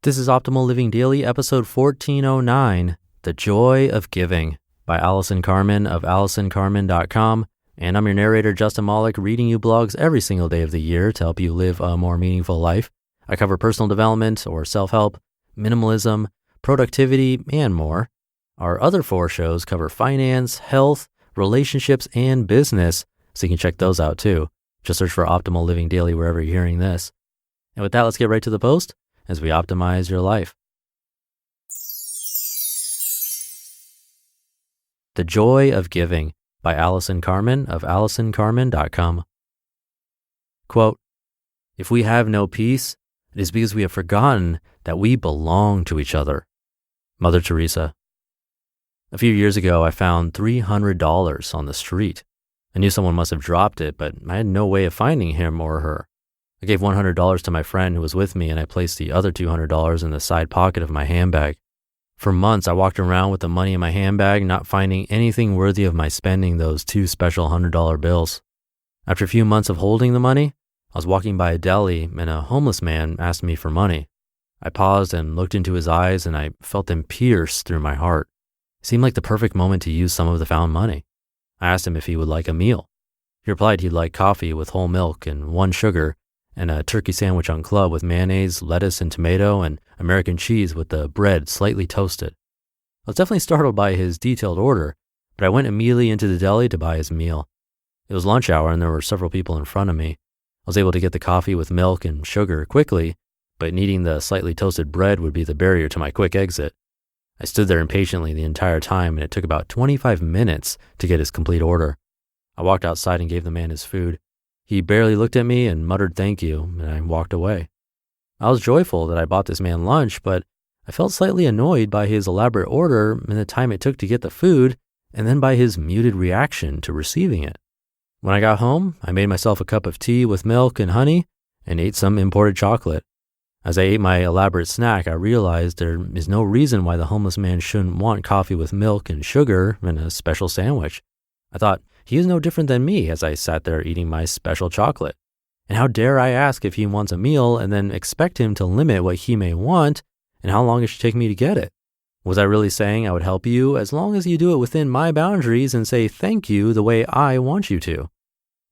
This is Optimal Living Daily, episode 1409, The Joy of Giving, by Allison Carmen of AllisonCarmen.com. And I'm your narrator, Justin Malik, reading you blogs every single day of the year to help you live a more meaningful life. I cover personal development or self-help, minimalism, productivity, and more. Our other 4 shows cover finance, health, relationships, and business, so you can check those out too. Just search for Optimal Living Daily wherever you're hearing this. And with that, let's get right to the post as we optimize your life. The Joy of Giving, by Allison Carmen of AllisonCarmen.com. Quote, "If we have no peace, it is because we have forgotten that we belong to each other." Mother Teresa. A few years ago, I found $300 on the street. I knew someone must have dropped it, but I had no way of finding him or her. I gave $100 to my friend who was with me, and I placed the other $200 in the side pocket of my handbag. For months, I walked around with the money in my handbag, not finding anything worthy of my spending those 2 special $100 bills. After a few months of holding the money, I was walking by a deli, and a homeless man asked me for money. I paused and looked into his eyes, and I felt them pierce through my heart. It seemed like the perfect moment to use some of the found money. I asked him if he would like a meal. He replied he'd like coffee with whole milk and 1 sugar, and a turkey sandwich on Club with mayonnaise, lettuce, and tomato, and American cheese with the bread slightly toasted. I was definitely startled by his detailed order, but I went immediately into the deli to buy his meal. It was lunch hour, and there were several people in front of me. I was able to get the coffee with milk and sugar quickly, but needing the slightly toasted bread would be the barrier to my quick exit. I stood there impatiently the entire time, and it took about 25 minutes to get his complete order. I walked outside and gave the man his food. He barely looked at me and muttered thank you, and I walked away. I was joyful that I bought this man lunch, but I felt slightly annoyed by his elaborate order and the time it took to get the food, and then by his muted reaction to receiving it. When I got home, I made myself a cup of tea with milk and honey and ate some imported chocolate. As I ate my elaborate snack, I realized there is no reason why the homeless man shouldn't want coffee with milk and sugar and a special sandwich. I thought, he is no different than me as I sat there eating my special chocolate. And how dare I ask if he wants a meal and then expect him to limit what he may want and how long it should take me to get it? Was I really saying I would help you as long as you do it within my boundaries and say thank you the way I want you to?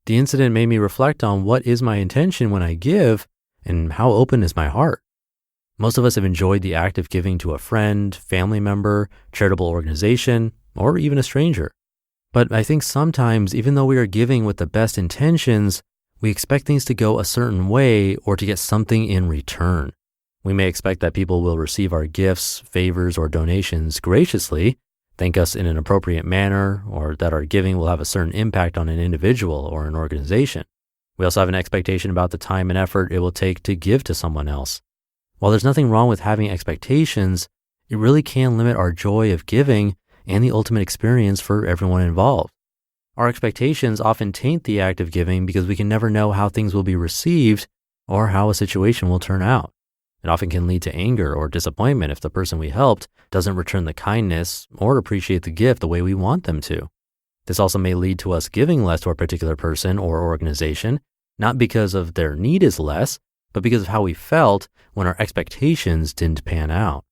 The incident made me reflect on what is my intention when I give and how open is my heart. Most of us have enjoyed the act of giving to a friend, family member, charitable organization, or even a stranger. But I think sometimes, even though we are giving with the best intentions, we expect things to go a certain way or to get something in return. We may expect that people will receive our gifts, favors, or donations graciously, thank us in an appropriate manner, or that our giving will have a certain impact on an individual or an organization. We also have an expectation about the time and effort it will take to give to someone else. While there's nothing wrong with having expectations, it really can limit our joy of giving and the ultimate experience for everyone involved. Our expectations often taint the act of giving because we can never know how things will be received or how a situation will turn out. It often can lead to anger or disappointment if the person we helped doesn't return the kindness or appreciate the gift the way we want them to. This also may lead to us giving less to a particular person or organization, not because of their need is less, but because of how we felt when our expectations didn't pan out.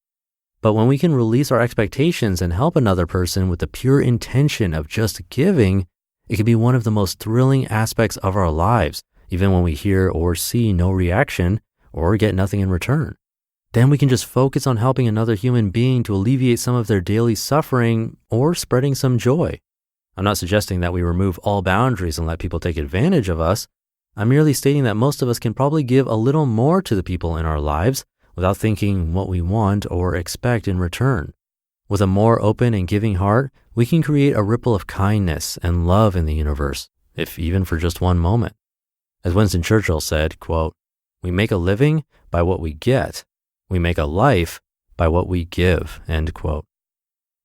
But when we can release our expectations and help another person with the pure intention of just giving, it can be one of the most thrilling aspects of our lives, even when we hear or see no reaction or get nothing in return. Then we can just focus on helping another human being to alleviate some of their daily suffering or spreading some joy. I'm not suggesting that we remove all boundaries and let people take advantage of us. I'm merely stating that most of us can probably give a little more to the people in our lives without thinking what we want or expect in return. With a more open and giving heart, we can create a ripple of kindness and love in the universe, if even for just one moment. As Winston Churchill said, quote, "We make a living by what we get. We make a life by what we give," end quote.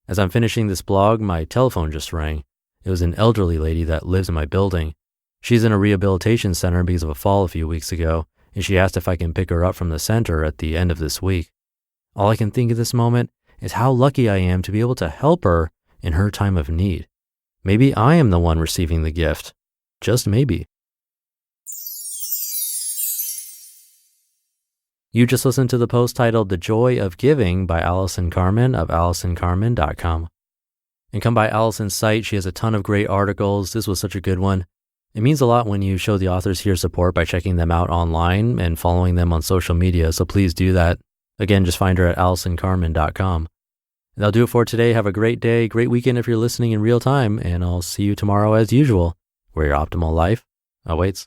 As I'm finishing this blog, my telephone just rang. It was an elderly lady that lives in my building. She's in a rehabilitation center because of a fall a few weeks ago, and she asked if I can pick her up from the center at the end of this week. All I can think of this moment is how lucky I am to be able to help her in her time of need. Maybe I am the one receiving the gift. Just maybe. You just listened to the post titled The Joy of Giving by Allison Carmen of AllisonCarmen.com. And come by Allison's site. She has a ton of great articles. This was such a good one. It means a lot when you show the authors here support by checking them out online and following them on social media, so please do that. Again, just find her at AllisonCarmen.com. That'll do it for today. Have a great day, great weekend if you're listening in real time, and I'll see you tomorrow as usual, where your optimal life awaits.